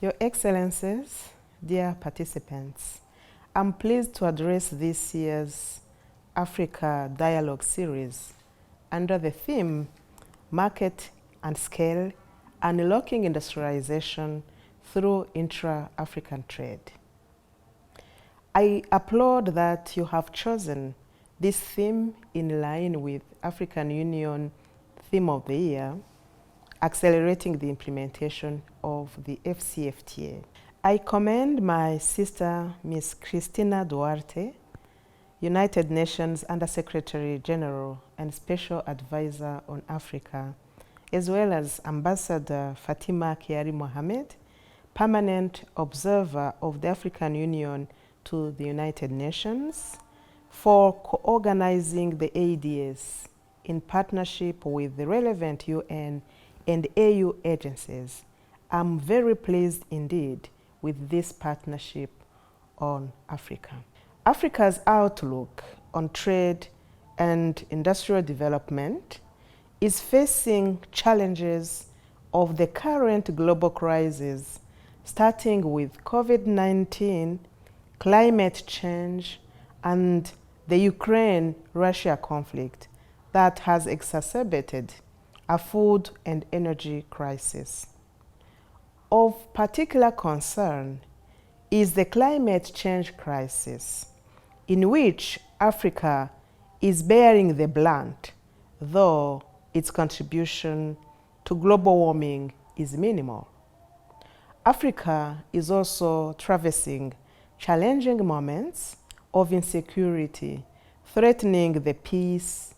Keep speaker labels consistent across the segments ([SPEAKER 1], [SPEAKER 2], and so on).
[SPEAKER 1] Your Excellencies, dear participants, I'm pleased to address this year's Africa Dialogue Series under the theme Market and Scale, Unlocking Industrialization through Intra-African Trade. I applaud that you have chosen this theme in line with African Union Theme of the Year, accelerating the implementation of the FCFTA. I commend my sister, Ms. Christina Duarte, United Nations Under-Secretary General and Special Advisor on Africa, as well as Ambassador Fatima Kiari Mohamed, Permanent Observer of the African Union to the United Nations, for co-organizing the ADS in partnership with the relevant UN and AU agencies. I'm very pleased indeed with this partnership on Africa. Africa's outlook on trade and industrial development is facing challenges of the current global crisis, starting with COVID-19, climate change, and the Ukraine-Russia conflict that has exacerbated a food and energy crisis. Of particular concern is the climate change crisis, in which Africa is bearing the brunt, though its contribution to global warming is minimal. Africa is also traversing challenging moments of insecurity, threatening the peace,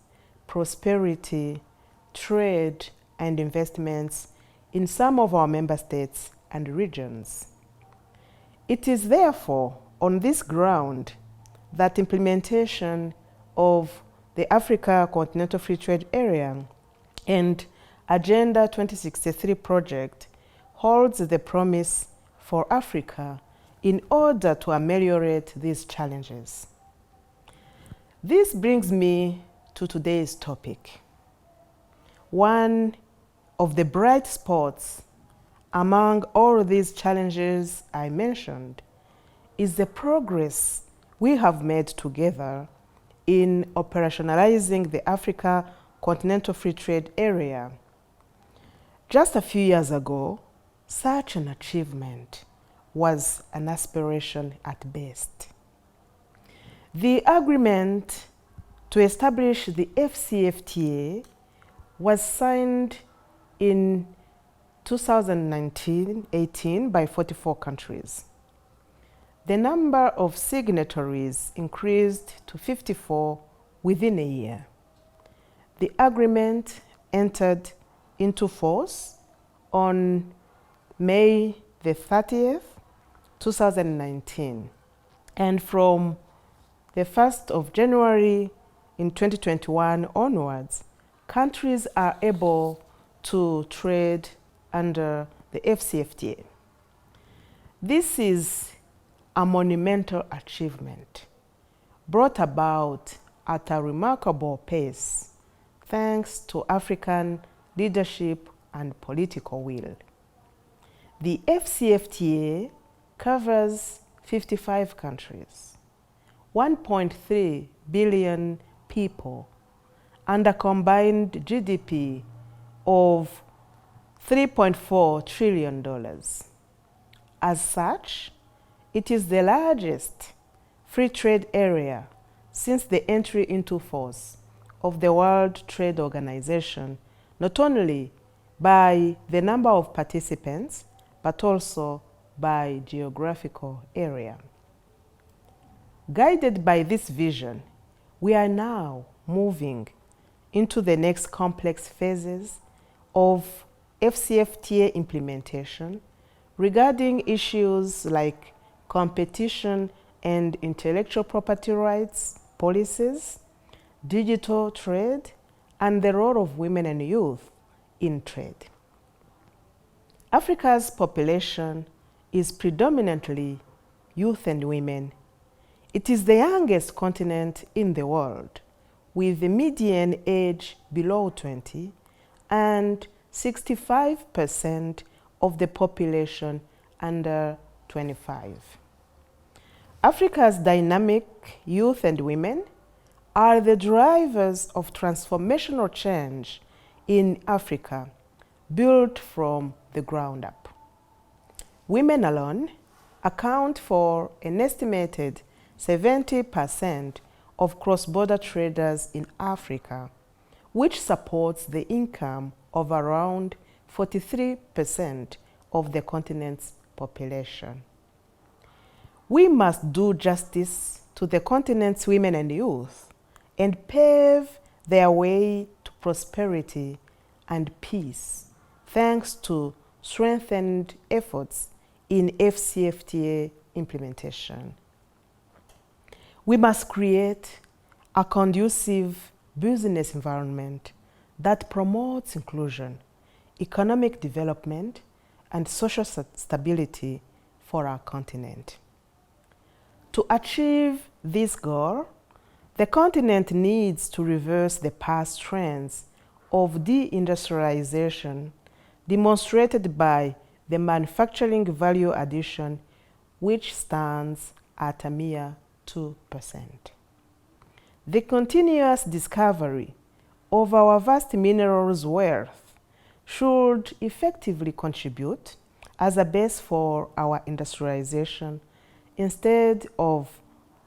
[SPEAKER 1] prosperity, trade, and investments in some of our member states and regions. It is therefore on this ground that implementation of the Africa Continental Free Trade Area and Agenda 2063 project holds the promise for Africa in order to ameliorate these challenges. This brings me to today's topic. One of the bright spots among all these challenges I mentioned is the progress we have made together in operationalizing the Africa Continental Free Trade Area. Just a few years ago, such an achievement was an aspiration at best. The agreement to establish the FCFTA was signed in 2019-18 by 44 countries. The number of signatories increased to 54 within a year. The agreement entered into force on May the 30th, 2019, and from the 1st of January in 2021 onwards, countries are able to trade under the FCFTA. This is a monumental achievement brought about at a remarkable pace thanks to African leadership and political will. The FCFTA covers 55 countries, 1.3 billion people, and a combined GDP of $3.4 trillion. As such, it is the largest free trade area since the entry into force of the World Trade Organization, not only by the number of participants, but also by geographical area. Guided by this vision, we are now moving into the next complex phases of FCFTA implementation regarding issues like competition and intellectual property rights policies, digital trade, and the role of women and youth in trade. Africa's population is predominantly youth and women. It is the youngest continent in the world, with the median age below 20 and 65% of the population under 25. Africa's dynamic youth and women are the drivers of transformational change in Africa, built from the ground up. Women alone account for an estimated 70% of cross-border traders in Africa, which supports the income of around 43% of the continent's population. We must do justice to the continent's women and youth and pave their way to prosperity and peace, thanks to strengthened efforts in FCFTA implementation. We must create a conducive business environment that promotes inclusion, economic development, and social stability for our continent. To achieve this goal, the continent needs to reverse the past trends of deindustrialization demonstrated by the manufacturing value addition, which stands at a mere 2%. The continuous discovery of our vast minerals wealth should effectively contribute as a base for our industrialization instead of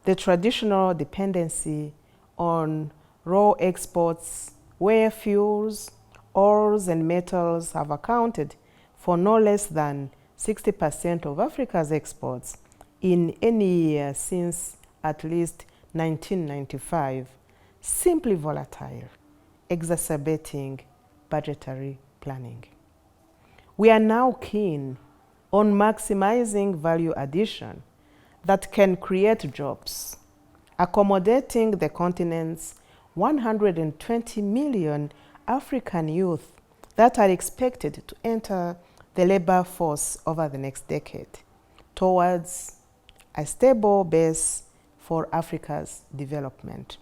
[SPEAKER 1] the traditional dependency on raw exports where fuels, ores, and metals have accounted for no less than 60% of Africa's exports in any year since at least 1995, simply volatile, exacerbating budgetary planning. We are now keen on maximizing value addition that can create jobs, accommodating the continent's 120 million African youth that are expected to enter the labor force over the next decade, towards a stable base for Africa's development.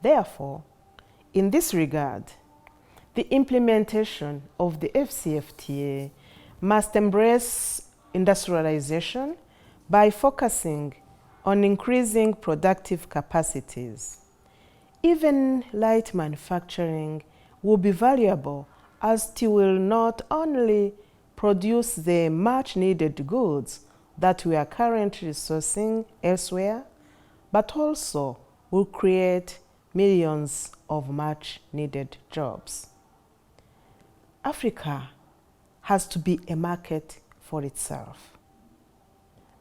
[SPEAKER 1] Therefore, in this regard, the implementation of the FCFTA must embrace industrialization by focusing on increasing productive capacities. Even light manufacturing will be valuable as it will not only produce the much needed goods that we are currently sourcing elsewhere, but also will create millions of much needed jobs. Africa has to be a market for itself.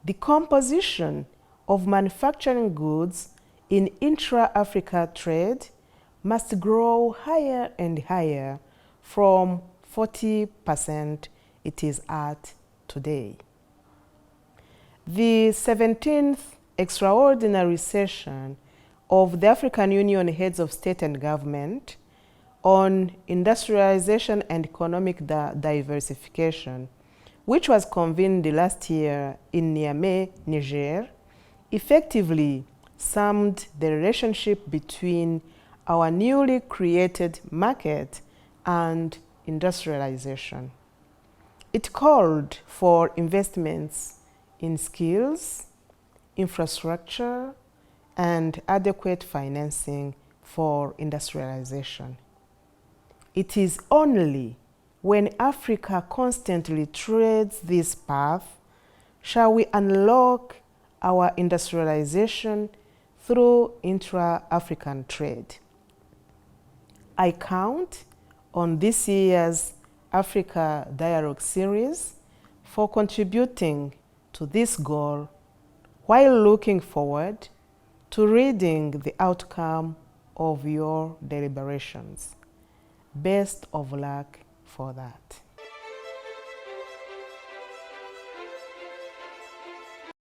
[SPEAKER 1] The composition of manufacturing goods in intra-Africa trade must grow higher and higher from 40% it is at today. The 17th extraordinary session of the African Union Heads of State and Government on industrialization and economic diversification, which was convened last year in Niamey, Niger, effectively summed the relationship between our newly created market and industrialization. It called for investments in skills, infrastructure, and adequate financing for industrialization. It is only when Africa constantly treads this path shall we unlock our industrialization through intra-African trade. I count on this year's Africa Dialogue Series for contributing to this goal while looking forward to reading the outcome of your deliberations. Best of luck for that.